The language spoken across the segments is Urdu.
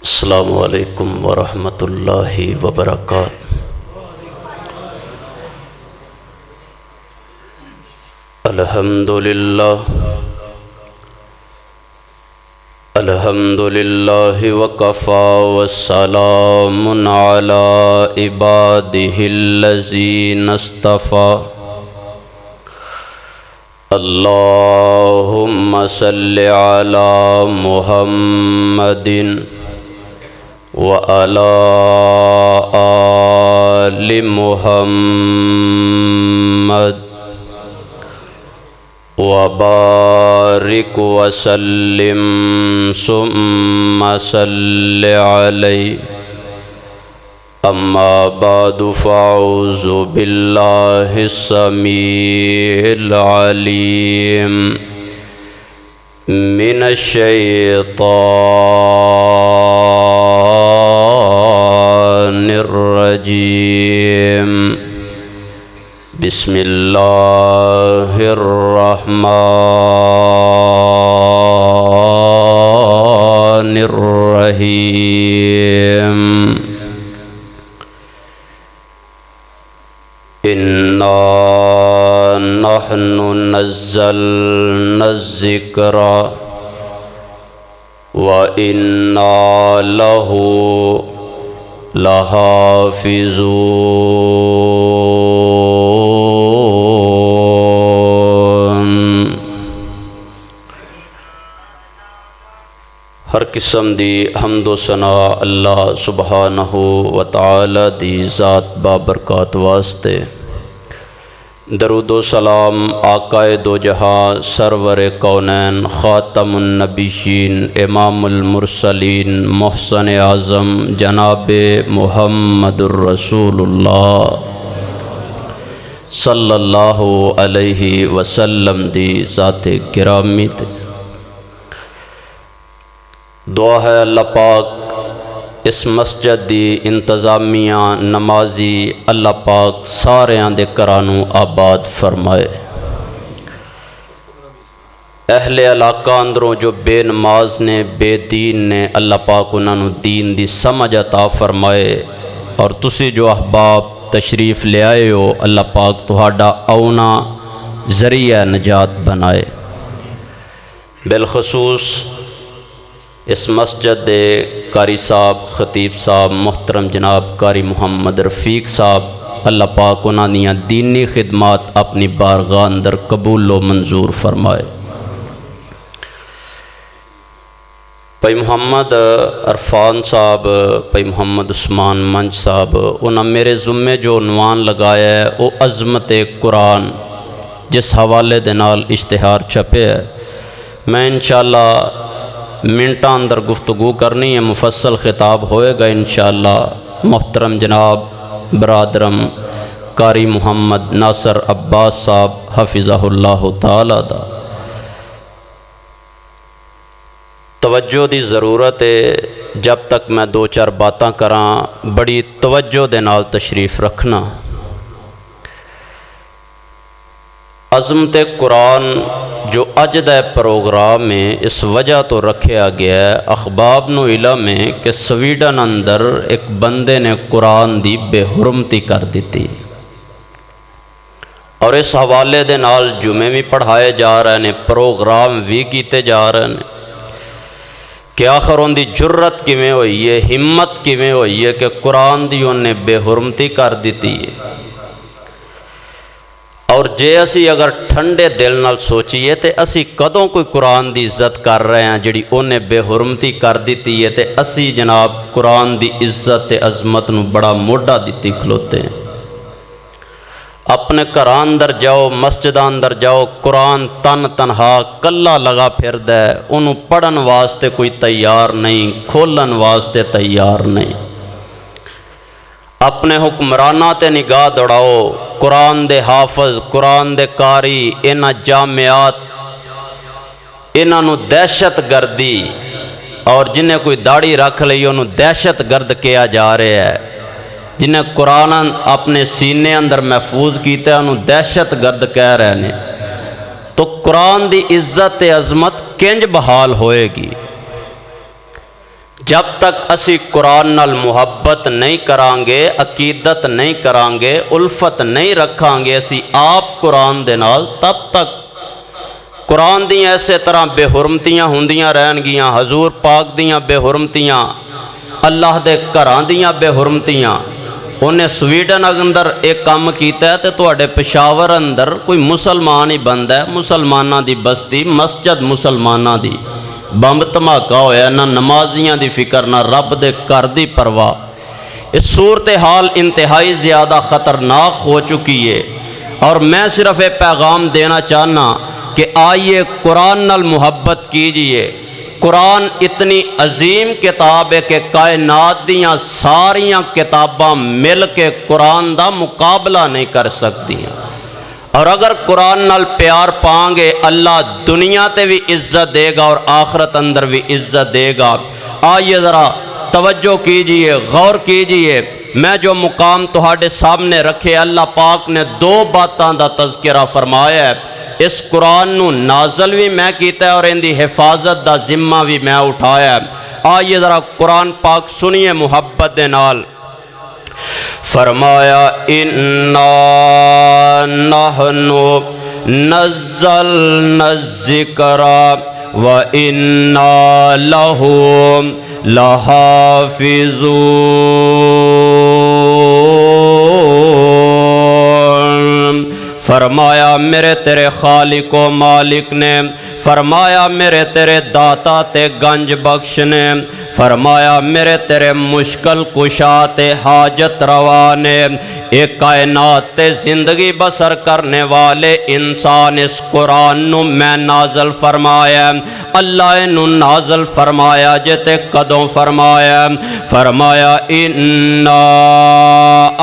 السلام علیکم ورحمۃ اللہ وبرکاتہ۔ الحمد للہ وکفی والسلام علی عبادہ الذین اصطفی۔ اللہم صل علی محمد وعلی آل محمد وبارک وسلم ثم صل علیہ۔ اما بعد فاعوذ باللہ السمیع العلیم من الشیطان الرجیم۔ بسم اللہ الرحمن الرحیم۔ اِنَّا نَحْنُ نَزَّلْنَا الذِّكْرَ وَإِنَّا لَهُ لَحَافِظُونَ۔ ہر قسم دی حمد و ثنا اللہ سبحانہ و تعالی دی ذات بابرکات واسطے۔ درود و سلام آقائے دو جہاں سرور کونین خاتم النبیین امام المرسلین محسن اعظم جناب محمد الرسول اللہ صلی اللہ علیہ وسلم دی ذات گرامی تے۔ دعا ہے اللہ پاک اس مسجد دی انتظامیہ نمازی اللہ پاک سارے دے کرانوں آباد فرمائے۔ اہل علاقہ اندروں جو بے نماز نے بے دین نے اللہ پاک انہوں دین دی سمجھ عطا فرمائے، اور تسی جو احباب تشریف لے آئے ہو اللہ پاک تہاڈا آؤنا ذریعہ نجات بنائے۔ بالخصوص اس مسجد دے قاری صاحب خطیب صاحب محترم جناب قاری محمد رفیق صاحب اللہ پاک انہاں دیاں دینی خدمات اپنی بارگاہ اندر قبول و منظور فرمائے۔ بھائی محمد عرفان صاحب بھائی محمد عثمان منج صاحب انہاں میرے ذمے جو عنوان لگایا ہے وہ عظمت قرآن، جس حوالے دے نال اشتہار چھپے ہے۔ میں انشاءاللہ منٹاں اندر گفتگو کرنی ہے، مفصل خطاب ہوئے گا انشاءاللہ۔ محترم جناب برادرم قاری محمد ناصر عباس صاحب حفظہ اللہ تعالی دا توجہ دی ضرورت ہے۔ جب تک میں دو چار باتاں کراں بڑی توجہ دے نال تشریف رکھنا۔ عظمت قرآن جو اج دے پروگرام میں اس وجہ تو رکھیا گیا ہے، اخباب نو علم ہے کہ سویڈن اندر ایک بندے نے قرآن دی بے حرمتی کر دیتی، اور اس حوالے دے نال جمعے بھی پڑھائے جا رہے ہیں، پروگرام بھی کیتے جا رہے ہیں کہ آخر ان دی جرت کیویں ہوئی ہے، ہمت کیویں ہوئی ہے کہ قرآن دی انہیں بے حرمتی کر دیتی ہے۔ اور جے اسی اگر ٹھنڈے دل نال سوچیے تے اسی کدوں کوئی قرآن دی عزت کر رہے ہیں جڑی انہیں بے حرمتی کر دیتی ہے، تے اسی جناب قرآن دی عزت تے عظمت نو بڑا موڈا دیتی کھلوتے ہیں۔ اپنے گھراں اندر جاؤ، مسجد اندر جاؤ، قرآن تن تنہا کلا لگا پھردا ہے، انہوں پڑھن واسطے کوئی تیار نہیں، کھولن واسطے تیار نہیں۔ اپنے حکمرانہ تے نگاہ دوڑاؤ، قرآن دے حافظ، قرآن دے قاری، انہاں جامعات، انہاں نو دہشت گردی، اور جنہیں کوئی داڑھی رکھ لئی انہوں دہشت گرد کیا جا رہے ہے۔ جنہیں قرآن اپنے سینے اندر محفوظ کیتا ہے انہوں دہشت گرد کہہ رہے ہیں، تو قرآن دی عزت عظمت کنج بحال ہوئے گی؟ جب تک اسی قرآن نال محبت نہیں کرانگے، عقیدت نہیں کرانگے، الفت نہیں رکھانگے اسی آپ قرآن دے نال، تب تک قرآن دی ایسے طرح بے حرمتیاں ہوندیاں رہن گیاں، حضور پاک دیاں بے حرمتیاں، اللہ دے گھران دیاں بے حرمتیاں۔ انہیں سویڈن اندر ایک کام کیتا ہے تو اڑے پشاور اندر کوئی مسلمان ہی بند ہے، مسلمانہ دی بستی، مسجد مسلمانہ دی، بمب دھماکا ہویا، نہ نمازیاں دی فکر، نہ رب دے گھر دی پرواہ۔ اس صورتحال انتہائی زیادہ خطرناک ہو چکی ہے، اور میں صرف ایک پیغام دینا چاہنا کہ آئیے قرآن نال محبت کیجئے۔ قرآن اتنی عظیم کتاب ہے کہ کائنات دیاں ساریاں کتاباں مل کے قرآن دا مقابلہ نہیں کر سکتی ہیں، اور اگر قرآن نال پیار پانگے اللہ دنیا تے بھی عزت دے گا اور آخرت اندر بھی عزت دے گا۔ آئیے ذرا توجہ کیجئے، غور کیجئے، میں جو مقام تہاڈے سامنے رکھے اللہ پاک نے دو باتاں دا تذکرہ فرمایا ہے۔ اس قرآن نو نازل بھی میں کیتا ہے اور ان دی حفاظت دا ذمہ بھی میں اٹھایا ہے۔ آئیے ذرا قرآن پاک سنیے محبت دے نال۔ فرمایا اِنَّا نَحْنُ نَزَّلْنَا الذِّكْرَ وَإِنَّا لَهُ لَحَافِظُونَ۔ فرمایا میرے تیرے خالق و مالک نے، فرمایا میرے تیرے داتا تے گنج بخش نے، فرمایا میرے تیرے مشکل کشا تے حاجت روا نے، ایک کائنات تے زندگی بسر کرنے والے انسان اس قرآن نو میں نازل فرمایا۔ اللہ انو نازل فرمایا جتے قدوں فرمایا، فرمایا اِنَّا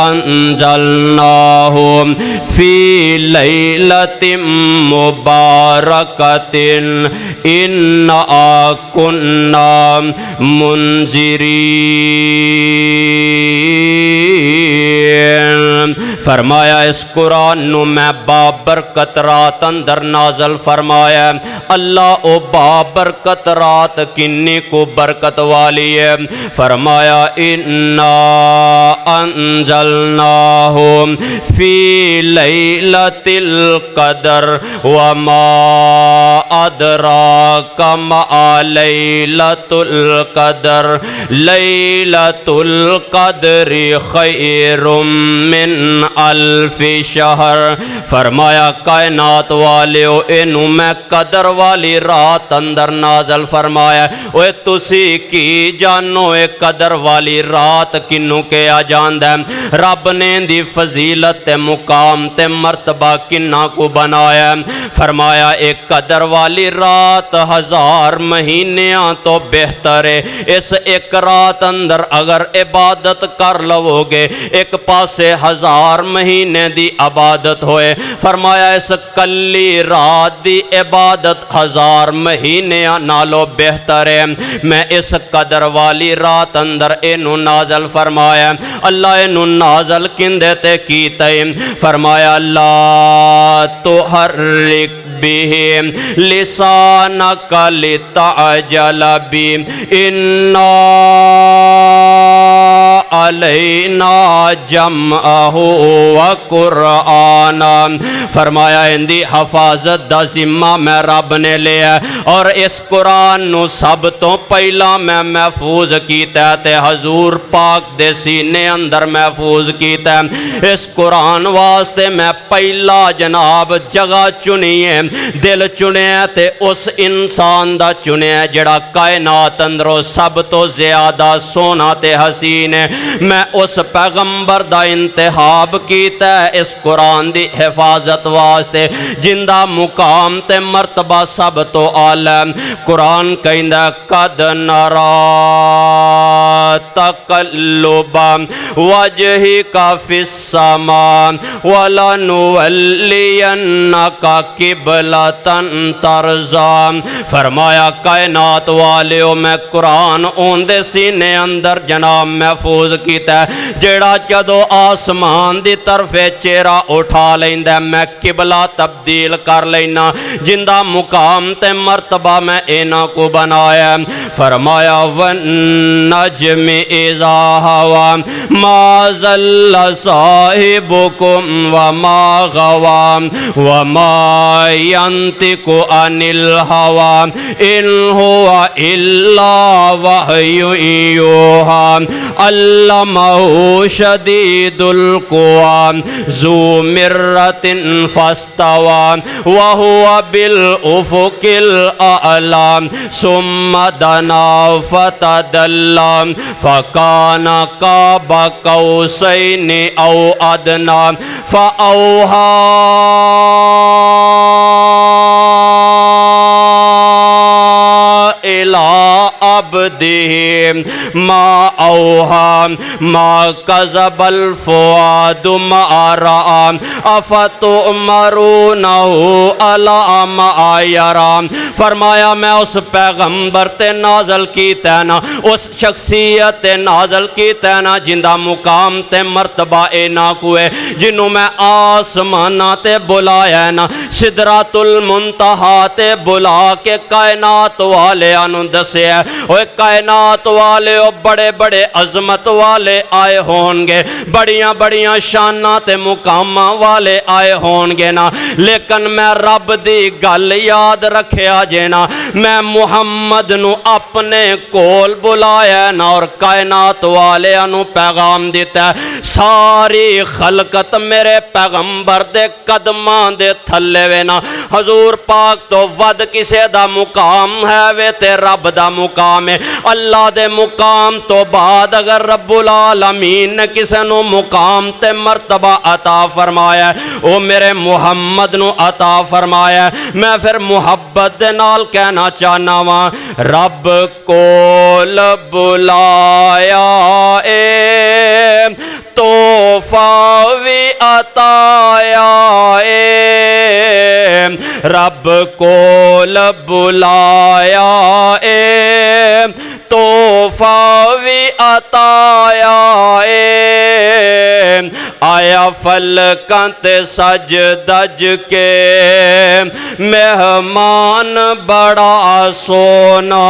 انزلناہ فی لیلۃ مبارکۃ اِنَّا کُنَّا منذرین۔ فرمایا اس قرآن نو میں بابرکت رات اندر نازل فرمایا۔ اللہ او بابرکت رات کنی کو برکت والی ہے۔ فرمایا اِنَّا انزلناہ فی لیلۃ القدر وما ادراک ما لیلۃ القدر لیلۃ القدر خیر من الف شہر۔ فرمایا کائنات والیو انہوں میں قدر والی رات اندر نازل فرمایا۔ اوے تسی کی جانو اے قدر والی رات کنوں کے آجاند ہے، رب نے دی فضیلت مقام تے مرتبہ کنہ کو بنایا۔ فرمایا ایک قدر والی رات 1000 مہینیاں تو بہتر ہے۔ اس ایک رات اندر اگر عبادت کر لو گے ایک پاسے 1000 مہینے دی عبادت ہوئے۔ فرمایا اس کلی رات دی عبادت 1000 مہینیاں نالو بہتر ہے۔ میں اس قدر والی رات اندر انہوں نازل فرمایا۔ اللہ انہوں نازل کندے تے کیتے، فرمایا لا تحرک به لسانک لتعجل به انا علینا جمعہ وقرآنا۔ فرمایا اندی حفاظت دا ذمہ میں رب نے لیا، اور اس قرآن نو سب تو پہلا میں محفوظ کیتا ہے تے حضور پاک دے سینے اندر محفوظ کیتا ہے۔ اس قرآن واسطے میں پہلا جناب جگہ چنی ہے، دل چنے تے اس انسان دا چنے جڑا کائنات اندروں سب تو زیادہ سونا تے حسین ہے۔ میں اس پیغمبر دا انتخاب کیتا ہے اس قرآن دی حفاظت واسطے، جندہ مقام تے مرتبہ سب تو اعلی۔ قرآن کہندا قد نرا تقلب وجهك في السماء ولنولينك قبلة ترضى۔ فرمایا کائنات والیو میں قرآن اوندے سینے اندر جناب محفوظ کیتا ہے، جیڑا جدو آسمان دی طرف چہرہ اٹھا لیندہ میں قبلہ تبدیل کر لینا، جندہ مقام تے مرتبہ میں اینا کو بنایا۔ فرمایا وَالنَّجْمِ إِذَا هَوَى مَا ضَلَّ صَاحِبُكُمْ وَمَا غَوَى وَمَا يَنطِقُ عَنِ الْهَوَى إِنْ هُوَ إِلَّا وَحْيٌ يُوحَى عَلَّمَهُ شَدِيدُ الْقُوَى ذُو مِرَّةٍ فَاسْتَوَى وَهُوَ بِالْأُفُقِ الْأَعْلَى ثُمَّ دَنَا فَتَدَلَّى فَكَانَ قَابَ قَوْسَيْنِ أَوْ أَدْنَى فَأَوْحَى إِلَىٰ عَبْدِهِ مَا أَوْحَى مَا كَذَبَ الْفُؤَادُ مَا رَأَى أَفَتُؤْمَرُونَهُ عَلَىٰ مَا يَرَى۔ فرمایا میں اس پیغمبر تے نازل کی تینا، اس شخصیت تے نازل کی تینا جندہ مقام تے مرتبہ اینا کوئے، جنہوں میں آسمانہ تے بلایا نا، سدرات المنتہا تے بلا کے کائنات والے آنوں دسے ہے۔ اوہ کائنات والے بڑے بڑے عظمت والے آئے ہونگے، بڑیاں بڑیاں شانہ تے مقامہ والے آئے ہونگے نا، لیکن میں رب دی گل یاد رکھیا جینا، میں محمد نو اپنے کول بلایا نا اور کائنات والے انو پیغام دیتا ہے۔ ساری خلقت میرے پیغمبر دے قدمان دے تھلے وینا، حضور پاک تو ود کسے دا مقام ہے وے تے رب دا مقام ہے۔ اللہ دے مقام تو بعد اگر رب العالمین نے کسے نو مقام تے مرتبہ عطا فرمایا ہے، او میرے محمد نو عطا فرمایا ہے۔ میں پھر محبت دے نال کہنا چاہنا وہاں، رب کول بلایا اے تحفہ وی عطایا اے، رب کول بلایا اے تحفہ وی عطایا اے، آیا فلکاں تے سج دج کے مہمان بڑا سونا۔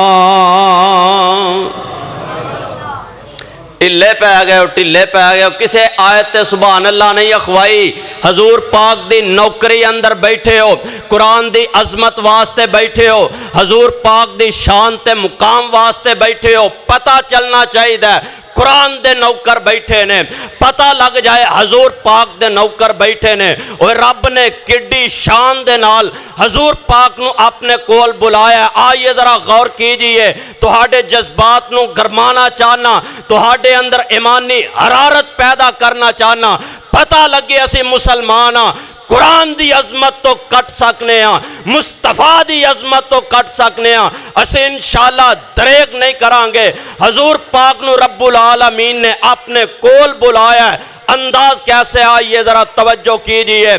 ٹلے پہ گئے ٹلے پہ گئے، کسے آیت سبحان اللہ نہیں اخوائی، حضور پاک دی نوکری اندر بیٹھے ہو، قرآن دی عظمت واسطے بیٹھے ہو، حضور پاک دی شان تے مقام واسطے بیٹھے ہو، پتہ چلنا چاہیے دے قرآن دے نوکر بیٹھے نے، پتہ لگ جائے حضور پاک دے نوکر بیٹھے نے، اور رب نے کڈی شان دے نال حضور پاک نو اپنے کول بلایا۔ آئیے ذرا غور کیجئے، تہاڈے جذبات نو گرمانا چاہنا، تہاڈے اندر ایمانی حرارت پیدا کرنا چاہنا، پتہ لگے اسی مسلمانہ قرآن دی عظمت تو کٹ سکنے ہیں، مصطفیٰ دی عظمت تو کٹ سکنے ہیں، اسے انشاءاللہ دریغ نہیں کرانگے۔ حضور پاک نو رب العالمین نے اپنے کول بلایا ہے، انداز کیسے آئیے ذرا توجہ کیجئے۔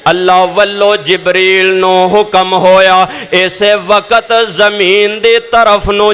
اللہ واللو جبریل نو حکم ہویا اسے وقت زمین دی طرف نو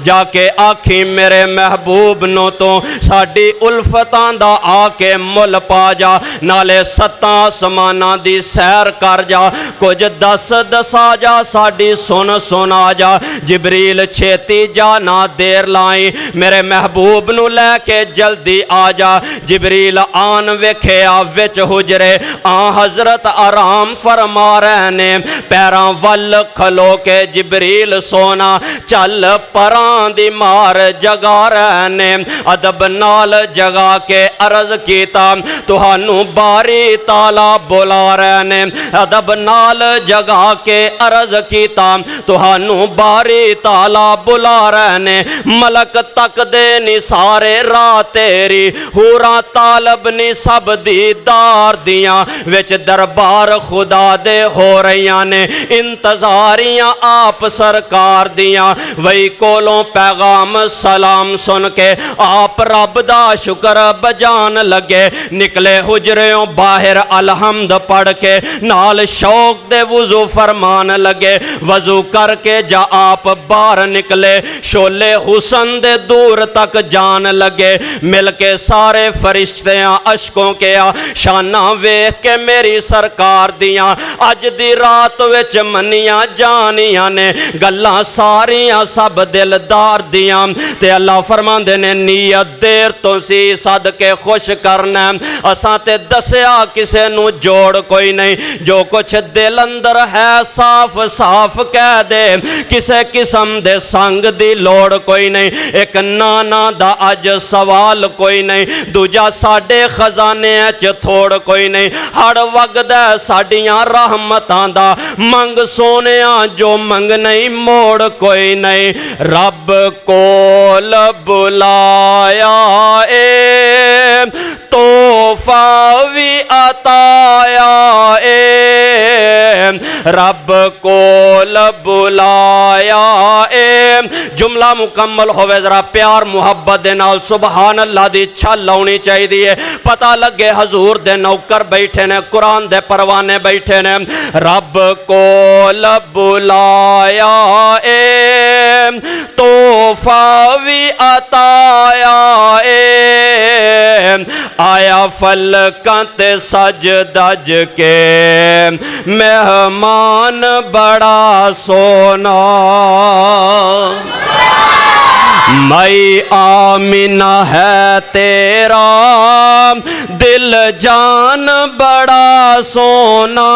جا کے آکھی میرے محبوب نو تو ساڑی الفتان دا آکے مل پا جا، نالے ستاں آسمانہ دی سیر کر جا، کچھ دس آ جا ساڑی سن آ جا۔ جبریل چھیتی جا نہ دیر لائیں، میرے محبوب نو لے کے جلدی آ جا۔ جبریل آن وکھے وچ حجرے آن حضرت آرام فرما رہنے، پیران ول کھلو کے جبریل سونا چل پران دی مار جگا رہنے، ادب نال جگا کے عرض کیتا تہانوں باری تالا بلا رہنے، ادب نال جگا کے عرض کیتا تہانوں باری تالا بلا رہنے، ملک تک دے نی سارے راہ تیری، ہوراں طالب نی سب دیدار دیاں، وچ دربار دربار خدا دے ہو رہیاں نے انتظاریاں آپ سرکار دیاں وہی کولوں پیغام سلام سن کے آپ رب دا شکر بجان لگے نکلے حجریوں باہر الحمد پڑھ کے نال شوق دے وضو فرمان لگے وضو کر کے جا آپ باہر نکلے شولے حسن دے دور تک جان لگے مل کے سارے فرشتیاں اشکوں کے شانہ ویکھ کے میری سرکار دیاں اج دی رات وچ منیاں جانیاں نے گلاں ساریاں سب دلدار دیاں تے اللہ فرماندے نے نیت دیر تو سی صدقے خوش کرنا اساں تے دسیا کسے نو جوڑ کوئی نہیں جو کچھ دل اندر ہے صاف صاف کہہ دے کسے قسم دے سنگ دی لوڑ کوئی نہیں ایک نانا دا اج سوال کوئی نہیں دوجا ساڈے خزانے چ تھوڑ کوئی نہیں ہر وقت ہے ساڈیاں رحمتاں دا منگ سونیاں جو منگ نہیں موڑ کوئی نہیں رب کول بلایا اے تحفہ وی عطایا اے رب کول بلایا اے جملہ مکمل ہوئے ذرا پیار محبت دے نال سبحان اللہ دی چھل ہونی چاہی دیئے پتہ لگے حضور دے نوکر بیٹھے نے قرآن دے پروانے بیٹھے نے رب کول بلایا اے تحفہ وی عطایا اے آیا فلکاں تے سج دج کے مہمان بڑا سونا مائی آمینہ ہے تیرا دل جان بڑا سونا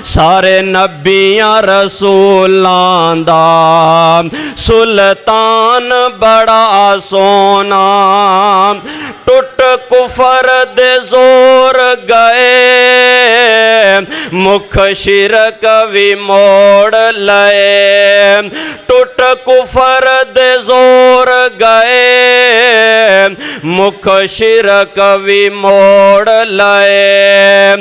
سارے نبیاں رسولاں دا سلطان بڑا سونا ٹوٹ کفر دے زور گئے مکھ شرک وی موڑ لئے ٹوٹ کفر دے زور گئے مکھ شرک وی موڑ لئے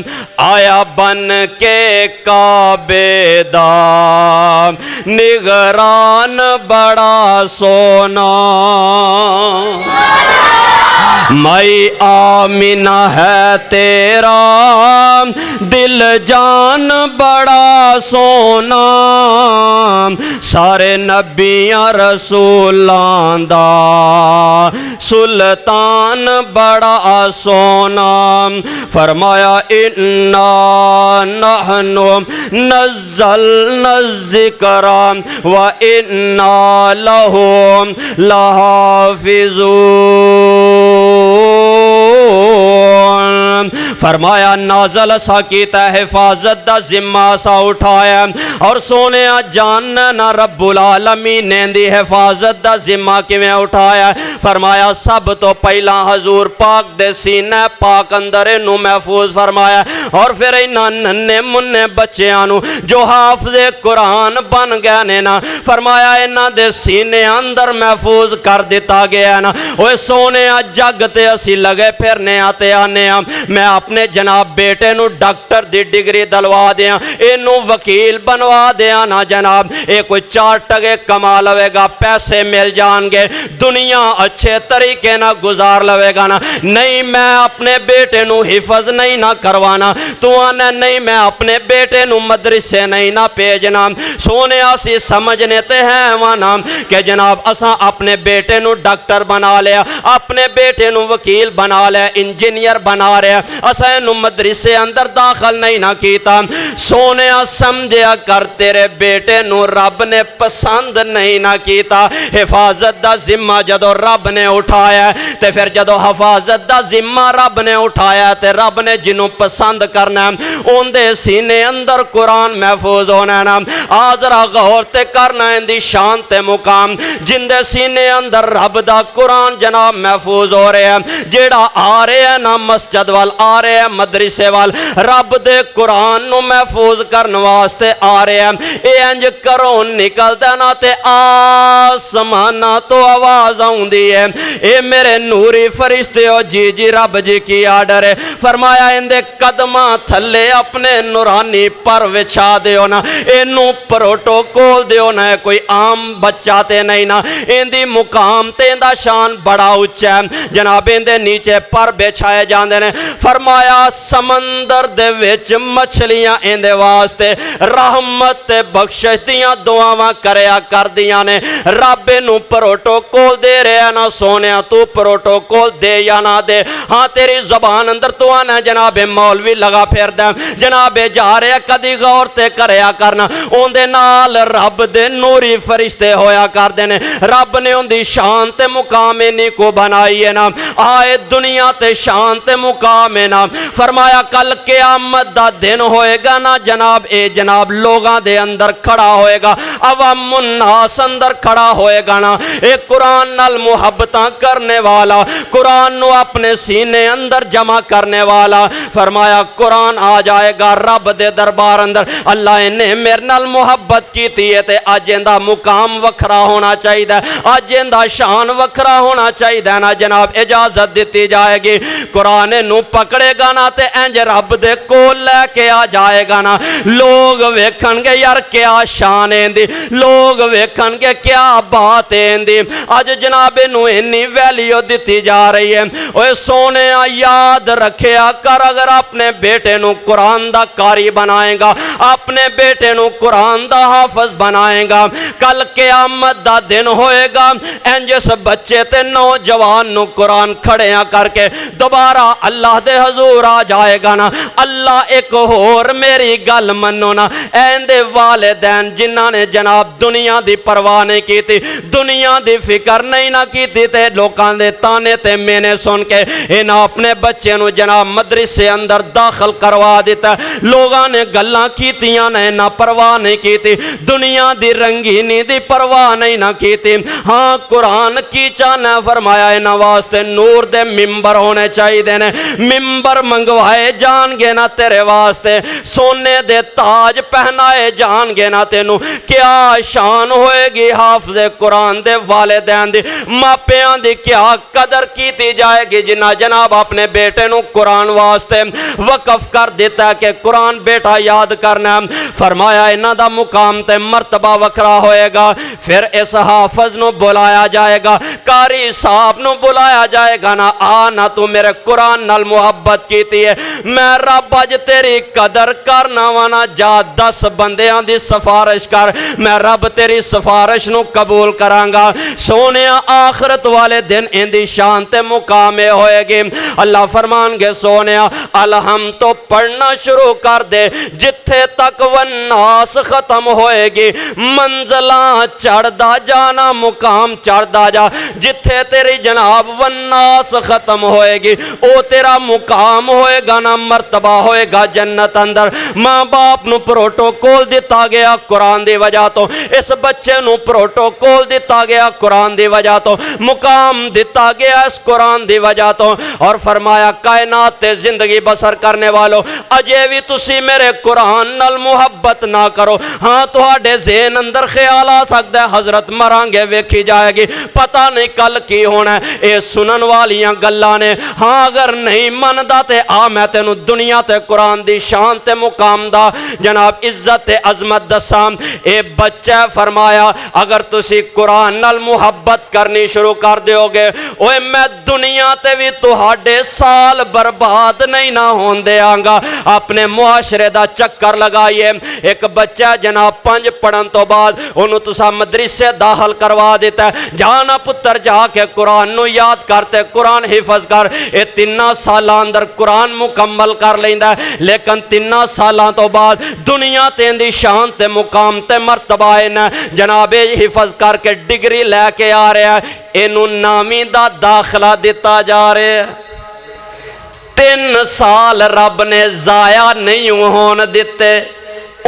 آیا بن کے کعبے دا نگران بڑا سونا مائی آمینہ ہے تیرا دل جان بڑا سونا سارے نبیاں رسولاں دا سلطان بڑا سونا فرمایا انا نحن نزلنا الذکر وَإِنَّا لَهُ لَحَافِظُونَ فرمایا نازل سا کیتا حفاظت دا ذمہ سا اٹھایا اور سونے جاننا رب العالمین نے دی حفاظت دا ذمہ کیویں اٹھایا فرمایا سب تو پہلا حضور پاک دے سینہ پاک اندر نو محفوظ فرمایا اور پھر انہاں ننے منے بچیاں نو جو حافظ قرآن بن گئے نے نا فرمایا انہاں دے سینے اندر محفوظ کر دیتا گیا نا اوے سونے جگ تے اسی لگے پھرنے آتے آنے میں اپنے جناب بیٹے نو ڈاکٹر دی ڈگری دلوا دیا اینو وکیل بنوا دیا نا جناب اے کوئی 4 ٹکے کما لوے گا پیسے مل جان گے دنیا اچھے طریقے نہ گزار لوے گا نا نہیں میں اپنے بیٹے نو حفظ نہیں نہ کروانا تو آنے نہیں میں اپنے بیٹے نو مدرسے نہیں نہ پیجنا سونے آسی سمجھنے تے ہیں وانا کہ جناب اساں اپنے بیٹے نو ڈاکٹر بنا لیا اپنے بیٹے نو وکیل بنا لیا انجینئر بنا رہا اساں نو مدرسے اندر داخل نہیں نہ کیتا سونے سمجھیا کر تیرے بیٹے نو رب نے پسند نہیں نہ کیتا حفاظت دا ذمہ جدو رب نے اٹھایا تے پھر جدو حفاظت دا ذمہ رب نے اٹھایا تے رب نے جنوں پسند کرنا ان دے سینے اندر قرآن محفوظ ہونا نا آذرا غور تے کرنا اندی شان تے مقام جن دے سینے اندر رب دا قرآن جناب محفوظ ہو رہے ہیں جیڑا آ رہے ہیں نا مسجد وال آ رہے رہے ہیں مدرسے وال رب دے قرآن نو محفوظ کرن واسطے آ رہے ہیں اے انج کرو نکلدا نا تے آسماناں تو آواز آوندی ہے اے میرے نوری فرشتے ہو جی جی رب جی کی آرڈر ہے فرمایا اندے قدماں تھلے اپنے نورانی پر وچھا دیو نا اینو پروٹوکول دیو نا کوئی عام بچہ تے نہیں نا اندی مقام تے اندہ شان بڑا اچھا ہے جناب اندے نیچے پر بچھائے جاندے نے فرمایا سمندر دے وچ مچھلیاں اندے واسطے رحمت تے بخشش دیاں دعاواں کریا کر دیاں نے رب نو پروٹوکول دے رہے نا سونیا تو پروٹوکول دے یا نہ دے ہاں تیری زبان اندر تو آنا جناب مولوی لگا پھر دے جناب جا رہے کدی غور تے کریا کرنا ان دے نال رب دے نوری فرشتے ہویا کر دینے رب نے ان دی شان تے مقام انہی کو بنائی ہے نا آئے دنیا تے شان تے مقام ہے نا فرمایا کل قیامت دا دن ہوئے گا نا جناب اے جناب لوگاں دے اندر کھڑا ہوئے گا عوام الناس اندر کھڑا ہوئے گا نا اے قرآن نال محبتاں کرنے والا قرآن نو اپنے سینے اندر جمع کرنے والا فرمایا قرآن آ جائے گا رب دے دربار اندر اللہ نے میرے نال محبت کی تھی تے آج اندہ مقام وکھرا ہونا چاہیے آج اندہ شان وکھرا ہونا چاہیے نا جناب اجازت دیتی جائے گی قرآن نو پکڑے گا نا تے انج رب دے کول لے کے آ جائے گا نا لوگ ویکھن گے یار کیا شان اندی لوگ ویکھن گے کیا بات اندی آج جناب نو انی ویلیو دیتی جا رہی ہے اوہ سونے یاد رکھیا کر اگر اپنے بیٹے نو قرآن دا قاری بنائیں گا اپنے بیٹے نو قرآن دا حافظ بنائیں گا کل قیامت دا دن ہوئے گا انجس بچے تے نوجوان نو قرآن کھڑیاں کر کے دوبارہ اللہ دے حضور آ جائے گا نا اللہ ایک اور میری گل منو نا ایندے والدین جنہاں نے جناب دنیا دی پرواہ نہیں کی تھی دنیا دی فکر نہیں نہ کی تھی تے لوکاں دے تانے تے میں نے سن کے انہاں اپنے بچے نو جناب مدرسے اندر داخل کروا دیتا لوگاں نے گلاں کیتیاں نے نہ پرواہ نہیں کی تھی دنیا دی رنگینی دی پرواہ نہیں نہ کی تھی ہاں قرآن کی چانا فرمایا انہاں واسطے نور دے ممبر ہونے چاہیے دینے ممبر منگوائے جان گے نا تیرے واسطے سونے دے تاج پہنائے جان گے نا تینو کیا شان ہوئے گی حافظ قرآن دے والدین دی ماپیاں دی کیا قدر کیتی جائے گی جنہ جناب اپنے بیٹے نو قرآن واسطے وقف کر دیتا ہے کہ قرآن بیٹا یاد کرنا فرمایا انہاں دا مقام تے مرتبہ وکھرا ہوئے گا پھر اس حافظ نو بلایا جائے گا قاری صاحب نو بلایا جائے گا نا آنا تو میرے قرآن نال محبت کیتی ہے میں رب اج تیری قدر کرنا وانا جا 10 بندیاں دی سفارش کر میں رب تیری سفارش نو قبول کرانگا سونیا آخرت والے دن ان دی شان تے مقامے ہوئے گی اللہ فرمان گے سونیا الہم تو پڑھنا شروع کر دے جتھے تک والناس ختم ہوئے گی منزلہ چڑھ دا جانا مقام چڑھ دا جا جتھے تیری جناب والناس ختم ہوئے گی او تیرا مقام ہوئے گا نا مرتبہ ہوئے گا جنت اندر ماں باپ نو پروٹوکول دیتا گیا قرآن دی وجہ تو اس بچے نو پروٹوکول دیتا گیا قرآن دی وجہ تو مقام دیتا گیا اس قرآن دی وجہ تو اور فرمایا کائنات تے زندگی بسر کرنے والو اجے بھی تسی میرے قرآن نال محبت نہ کرو ہاں تہاڈے ذہن اندر خیال آ سکتا ہے حضرت مرانگے ویکھی جائے گی پتہ نہیں کل کی ہونا ہے اے سنن والیاں گلاں نے ہاں اگر نہیں مندا تے آ میں تینو دنیا تے قرآن دی شان تے مقام دا جناب عزت تے عظمت دساں اے بچہ فرمایا اگر تسی قرآن نال محبت کرنی شروع کر دیو گے اوے میں دنیا تے بھی تہاڈے سال برباد نہیں نہ ہون دیاں گا اپنے معاشرے دا چکر لگائیے ایک بچہ جناب 5 پڑھن تو بعد انہوں تسا مدرسے داخل کروا دیتا ہے جانا پتر جا کے قرآن نو یاد کرتے قرآن حفظ کر اے 3 سالہ اندر قرآن مکمل کر لیندہ ہے لیکن 3 سالہ تو بعد دنیا تین دی شان تے مقام تے مرتبہ ہے جناب حفظ کر کے ڈگری لے کے آ رہے ہیں انہوں نامی دا داخلہ دیتا جا رہے ہیں 3 سال رب نے ضائع نہیں ہون دیتے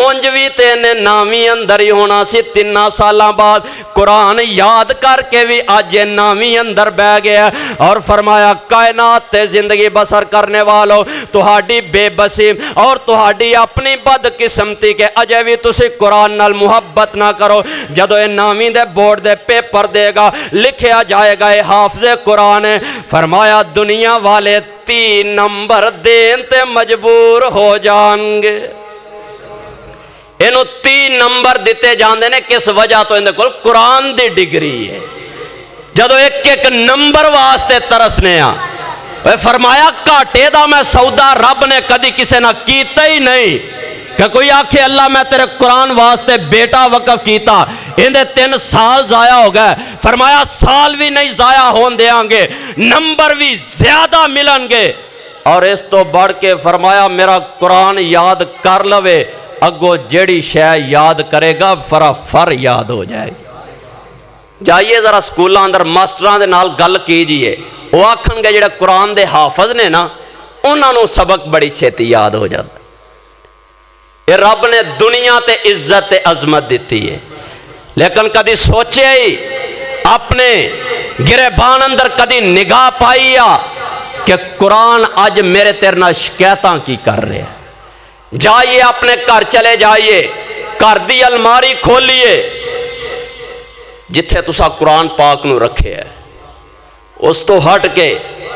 انج بھی تے انہیں نامی اندر ہی ہونا سی 3 سالاں بعد قرآن یاد کر کے بھی آج یہ نامی اندر بہ گیا اور فرمایا کائنات تے زندگی بسر کرنے والوں تہاڈی بے بسی اور تہاڈی اپنی بد قسمتی کے اجے بھی تسی قرآن نال محبت نہ کرو جدو یہ نامی دے بورڈ دے پیپر دے گا لکھیا جائے گا یہ حافظ قرآن ہے فرمایا دنیا والے 3 نمبر دین تے مجبور ہو جان گے انہوں 3 نمبر دیتے جاندے نے کس وجہ تو اندے کول قرآن دی ڈگری ہے جدو ایک نمبر واسطے ترسنے فرمایا کاٹے دا میں سودا رب نے کدی کسے نہ کیتا ہی نہیں کہ کوئی آکھے اللہ میں تیرے قرآن واسطے بیٹا وقف کیتا اندے 3 سال ضائع ہو گئے فرمایا سال بھی نہیں ضائع ہون دیاں گے نمبر بھی زیادہ ملن گے اور اس تو بڑھ کے فرمایا میرا قرآن یاد کر لوے اگو جیڑی شے یاد کرے گا فر یاد ہو جائے گی جائیے ذرا سکولاں اندر ماسٹراں دے نال گل کیجئے وہ آکھن گے جڑے قرآن دے حافظ نے نا انہاں نوں سبق بڑی چھیتی یاد ہو جاتا یہ رب نے دنیا تے عزت تے عظمت دیتی ہے لیکن کدی سوچے ہی اپنے گریبان اندر کدی نگاہ پائی کہ قرآن آج میرے تیرنا شکایتاں کی کر رہے ہیں جائیے اپنے گھر چلے جائیے گھر دی الماری کھولیے جتھے تسا قرآن پاک نو رکھے ہے اس تو ہٹ کے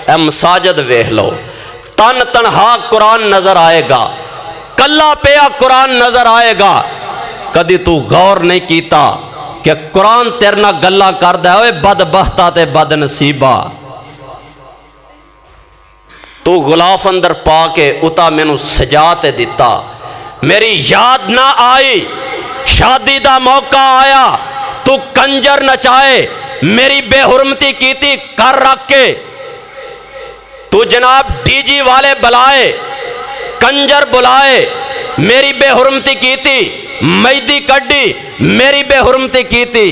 اے مساجد ویکھ لو تنہا قرآن نظر آئے گا کلا پیا قرآن نظر آئے گا کدی تو غور نہیں کیتا کہ قرآن تیرنا گلا کردہ ہے بدبختہ تے بد نصیبہ تو غلاف اندر پا کے اتا میں نو سجاتے دیتا میری یاد نہ آئی شادی دا موقع آیا تو کنجر نچائے میری بے حرمتی کیتی کر رکھ کے تو جناب ڈی جی والے بلائے کنجر بلائے میری بے حرمتی کیتی مہدی کڈی میری بے حرمتی کیتی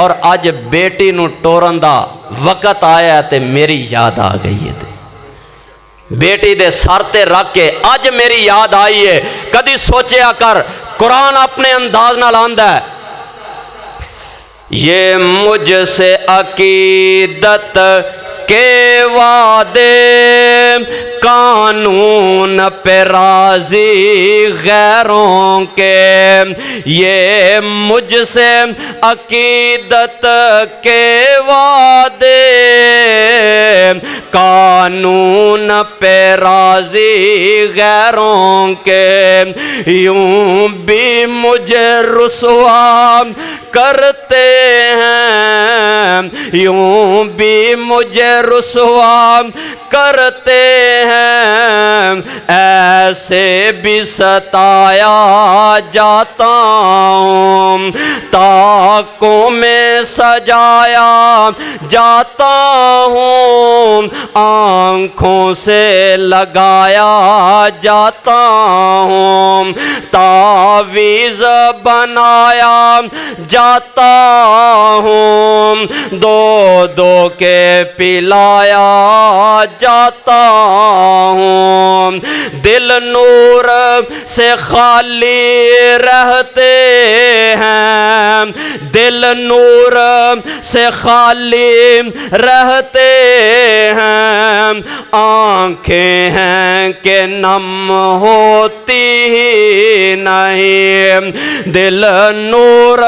اور آج بیٹی نو ٹورن دا وقت آیا تے میری یاد آ گئی ہے بیٹی دے سر تے رکھ کے آج میری یاد آئی ہے کدی سوچیا کر قرآن اپنے انداز نہ لاندا ہے یہ مجھ سے عقیدت کے وعدے قانون پہ راضی غیروں کے یہ مجھ سے عقیدت کے وعدے قانون پہ راضی غیروں کے یوں بھی مجھے رسوا کرتے ہیں یوں بھی مجھے رسوا کرتے ہیں ایسے بھی ستایا جاتا ہوں تاکوں میں سجایا جاتا ہوں آنکھوں سے لگایا جاتا ہوں تعویذ بنایا جاتا ہوں دو دو کے پلایا جاتا ہوں دل نور سے خالی رہتے ہیں دل نور سے خالی رہتے ہیں آنکھیں ہیں کہ نم ہوتی ہی نہیں دل نور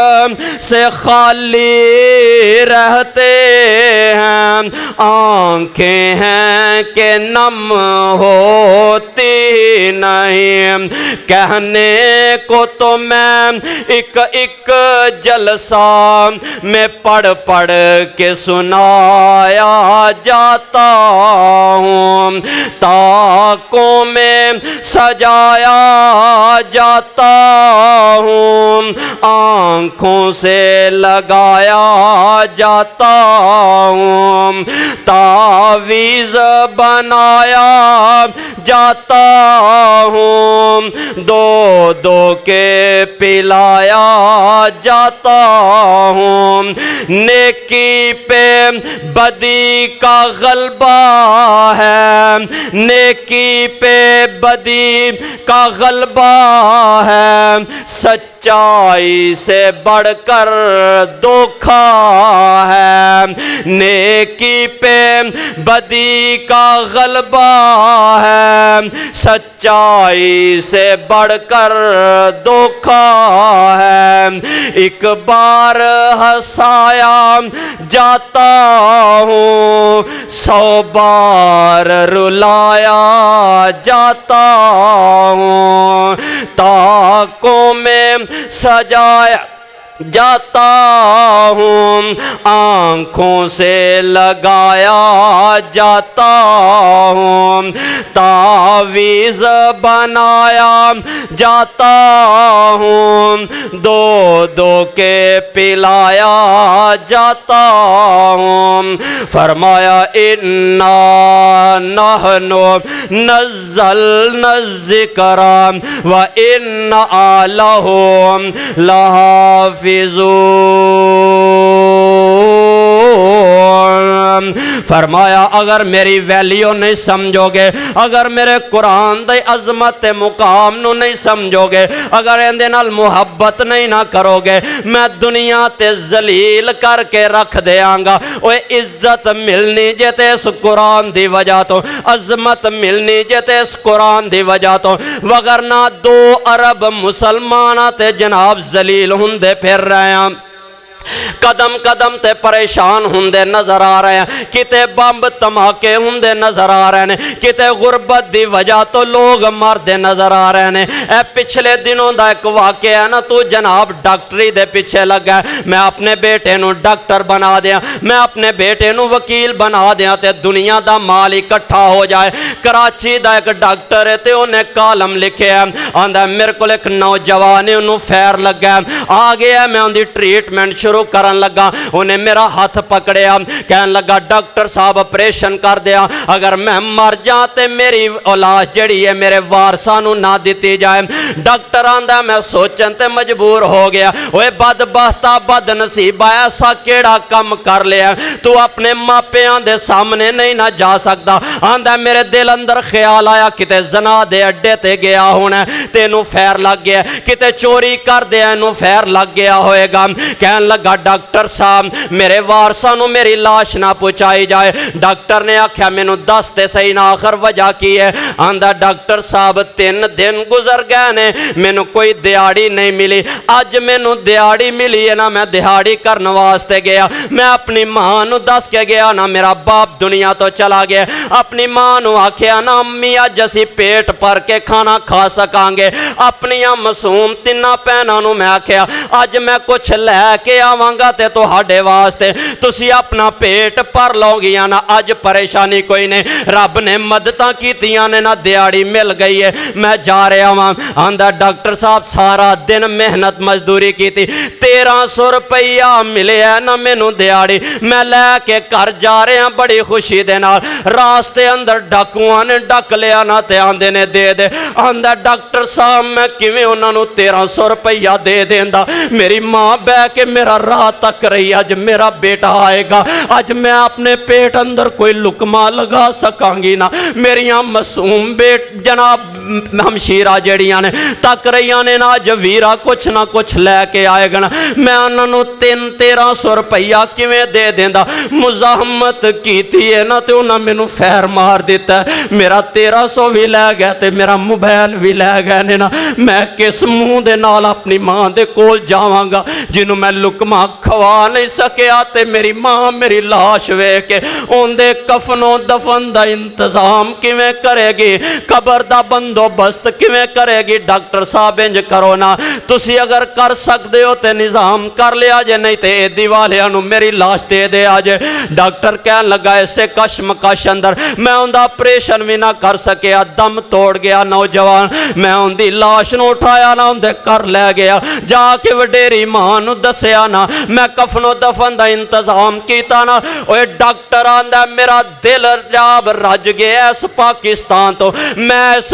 سے خالی رہتے ہیں آنکھیں ہیں کہ نم ہوتی نہیں کہنے کو تو میں ایک جلسہ میں پڑھ پڑھ کے سنایا جاتا ہوں تاکوں میں سجایا جاتا ہوں آنکھوں سے لگایا جاتا ہوں تعویذ بنایا جاتا ہوں دو دو کے پلایا جاتا ہوں نیکی پہ بدی کا غلبہ ہے نیکی پہ بدی کا غلبہ ہے، سچائی سے بڑھ کر دھوکا ہے، نیکی پہ بدی کا غلبہ ہے، سچائی سے بڑھ کر دھوکا ہے، ایک بار ہنسایا جاتا ہوں، 100 بار رلایا جاتا ہوں، تاکوں میں سجایا جاتا ہوں، آنکھوں سے لگایا جاتا ہوں، تعویذ بنایا جاتا ہوں، دو دو کے پلایا جاتا ہوں، فرمایا اِنَّا نَحْنُ نَزَّلْنَا الذِّكْرَ وَإِنَّا لَهُ لَحَافِظُونَ۔ فرمایا اگر میری ویلیو نہیں سمجھو گے، اگر میرے قرآن دے عظمت مقام نو نہیں سمجھو گے، اگر اندے نال محبت نہیں نہ کرو گے، میں دنیا تے ذلیل کر کے رکھ دیاں گا۔ اوے عزت ملنی جے تے اس قرآن دی وجہ تو، عظمت ملنی جے تے اس قرآن دی وجہ تو، وگرنہ 2 ارب مسلمانہ تے جناب ذلیل ہندے پھر رہے ہیں، قدم قدم تے پریشان ہندے نظر آ رہے ہیں، کتے بمب تماکے ہندے نظر آ رہے ہیں، کتے غربت دی وجہ تو لوگ مردے نظر آ رہے ہیں۔ اے پچھلے دنوں دا ایک واقعہ ہے نا، تو جناب ڈاکٹری دے پیچھے لگا ہے، میں اپنے بیٹے نو ڈاکٹر بنا دیا، میں اپنے بیٹے نو وکیل بنا دیا تے دنیا دا مال اکٹھا ہو جائے۔ کراچی دا ایک ڈاکٹر ہے تے انہیں کالم لکھے ہیں، آندھا میرے کو ایک نوجوان ہے انہوں فیر لگا ہے، آگے ہے میں ان دی ٹریٹمنٹ شروع کرن لگا، انہیں میرا ہاتھ پکڑیا، کہن لگا ڈاکٹر صاحب اپریشن کر دیا، اگر میں مر جاتے میری اولاد جڑی ہے میرے وارثانو نہ دیتی جائے۔ ڈاکٹر آندہ میں سوچن تے مجبور ہو گیا، اوے بدبختہ بد نصیبہ ایسا کیڑا کم کر لیا، تو اپنے ماپیاں دے سامنے نہیں نہ جا سکتا۔ آندہ میرے دل اندر خیال آیا کتے زنا دے اڈے تے گیا ہونا تے انہوں فیر لگ گیا، کتے چوری کر دیا انہوں فیر لگ گیا ہوئے گا۔ کہن لگا ڈاکٹر صاحب میرے وارثانو میری لاش نہ پہنچائی جائے۔ ڈاکٹر نے آکھیا مینوں دس تے صحیح نہ آخر وجہ کی ہے؟ آندہ ڈاکٹر صاحب 3 دن گزر گئے نے مینوں کوئی دیاڑی نہیں ملی، آج مینوں دیاڑی ملی ہے نا، میں دیاڑی کرنے واسطے گیا، میں اپنی ماں نو دس کے گیا نا میرا باپ دنیا تو چلا گیا، اپنی ماں نو آکھیا نا امی اج اسی پیٹ پر کے کھانا کھا سکاں گے، اپنی معصوم 3 بھیناں نو میں آکھیا اج میں کچھ لے کے آواں گا تے تہاڈے واسطے تسی اپنا پیٹ پر لو گیا نا، اج پریشانی کوئی نہیں، رب نے مدداں کیتیاں نے نا، دیاڑی مل گئی ہے، میں جا رہا ہوں۔ آندہ ڈاکٹر صاحب سارا دن محنت مزدوری کی تھی، 1300 روپیہ ملے ہے نا مینوں دیاڑی، میں لے کے گھر جا رہے ہیں بڑی خوشی دے نال، راستے اندر ڈاکواں نے ڈک لیا نا تے آندے نے دے دے۔ آندہ ڈاکٹر صاحب میں کیویں انہاں نوں 1300 روپیہ دے دیندا، میری ماں بہ کے میرا راہ تک رہی، آج میرا بیٹا آئے گا، آج میں اپنے پیٹ اندر کوئی لقمہ لگا سکاں گی نا، میریاں معصوم بیٹ جناب ہمشیرہ جڑیاں نے تک رہیاں نے نا، آج ویرا کچھ نہ کچھ لے کے آئے گا نا، میں انہاں نوں 1300 روپیہ کیویں دے دیندا، مزاحمت کیتی ہے نا تے انہاں مینوں فیر مار دیتا ہے، میرا 1300 بھی لے گئے تے میرا موبائل بھی لے گئے نے نا، میں کس منہ دے نال اپنی ماں دے کول جاواں گا جنوں میں لقمہ کھوا نہیں سکیا، تے میری ماں میری لاش ویکھ کے اون دے کفن و دفن دا انتظام کیویں کرے گی، قبر دا بندوبست کیویں کرے گی؟ ڈاکٹر صاحب انج کرو نا، تسی اگر کر سکتے ہو تے نظام کر لیا جے، نہیں تے ایدی والیاں نوں میری لاش دے دے آجے۔ ڈاکٹر کہن لگا اسے کشمکش اندر میں ان دا آپریشن بھی نہ کر سکیا، دم توڑ گیا نوجوان، میں ان دی لاش نو اٹھایا نا ان دے کر لے گیا، جا کے وڈیری ماں نو دسیا نا، میں کفن و دفن دا انتظام کیتا نا، اوے ڈاکٹر آندا میرا دل جاب رج گیا اس پاکستان تو، میں اس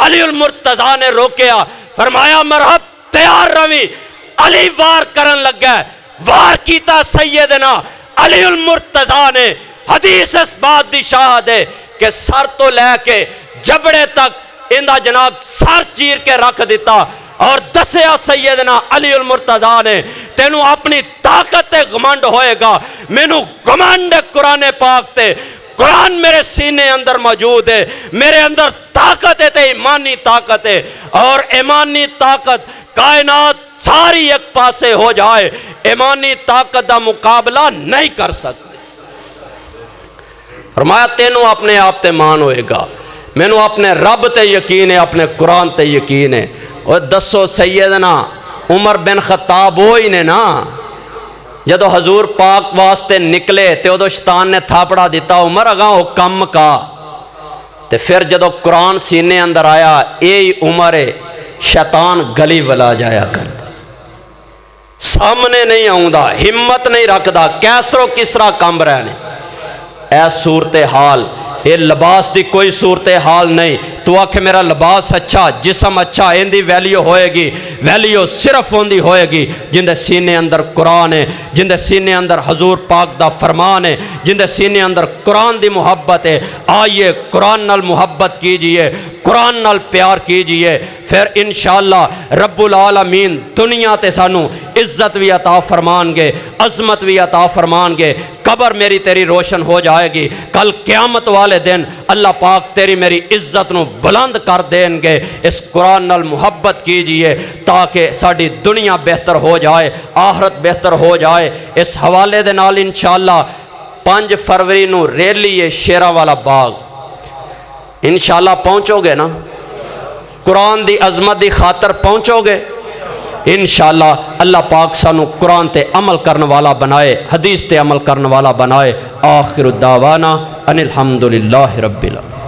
علی المرتضی نے روکیا، فرمایا مرحب تیار روی، علی وار کرن لگا، وار کیتا سیدنا علی المرتضی نے۔ حدیث اس بات دی شاہد ہے کہ سر تو لے کے جبڑے تک اندہ جناب سر چیر کے رکھ دیتا، اور دسیا سیدنا علی المرتضی نے تینوں اپنی طاقت تے گمنڈ ہوئے گا، مینوں گمنڈ قرآن پاک تے، قرآن میرے سینے اندر موجود ہے، میرے اندر طاقت ہے تے ایمانی طاقت ہے، اور ایمانی طاقت کائنات ساری ایک پاسے ہو جائے، ایمانی طاقت دا مقابلہ نہیں کر سکتے۔ فرمایا تینوں اپنے آپ تے مان ہوئے گا، مینوں اپنے رب تے یقین ہے، اپنے قرآن تے یقین ہے۔ اور دسو سیدنا عمر بن خطاب ہوئی نے نا، جدو حضور پاک واسطے نکلے تے ادو شیطان نے تھاپڑا دیتا، عمر اگاں ہو کم کا، تے پھر جدو قرآن سینے اندر آیا، اے عمر شیطان گلی ولا جایا کرتا، سامنے نہیں آؤں دا، ہمت نہیں رکھ دا، کیسرو کسرا کم رہنے۔ اے صورتحال، یہ لباس دی کوئی صورتحال نہیں، تو آکھے میرا لباس اچھا، جسم اچھا، ان دی ویلیو ہوئے گی، ویلیو صرف ان دی ہوئے گی جن دے سینے اندر قرآن ہے، جن دے سینے اندر حضور پاک دا فرمان ہے، جن دے سینے اندر قرآن دی محبت ہے۔ آئیے قرآن نال محبت کیجئے، قرآن نال پیار کیجئے، پھر انشاءاللہ رب العالمین دنیا تے سانو عزت بھی عطا فرمان گے، عظمت بھی عطا فرمان گے، قبر میری تیری روشن ہو جائے گی، کل قیامت والے دن اللہ پاک تیری میری عزت نو بلند کر دیں گے۔ اس قرآن نال محبت کیجئے تاکہ ساڑی دنیا بہتر ہو جائے، آخرت بہتر ہو جائے۔ اس حوالے دے نال انشاءاللہ 5 فروری نو ریلی ہے شیرہ والا باغ، انشاءاللہ پہنچو گے نا؟ قرآن دی عظمت دی خاطر پہنچو گے؟ انشاءاللہ اللہ پاک سانو قرآن تے عمل کرنے والا بنائے، حدیث تے عمل کرنے والا بنائے۔ آخر الدعوانا ان الحمدللہ رب العالمین۔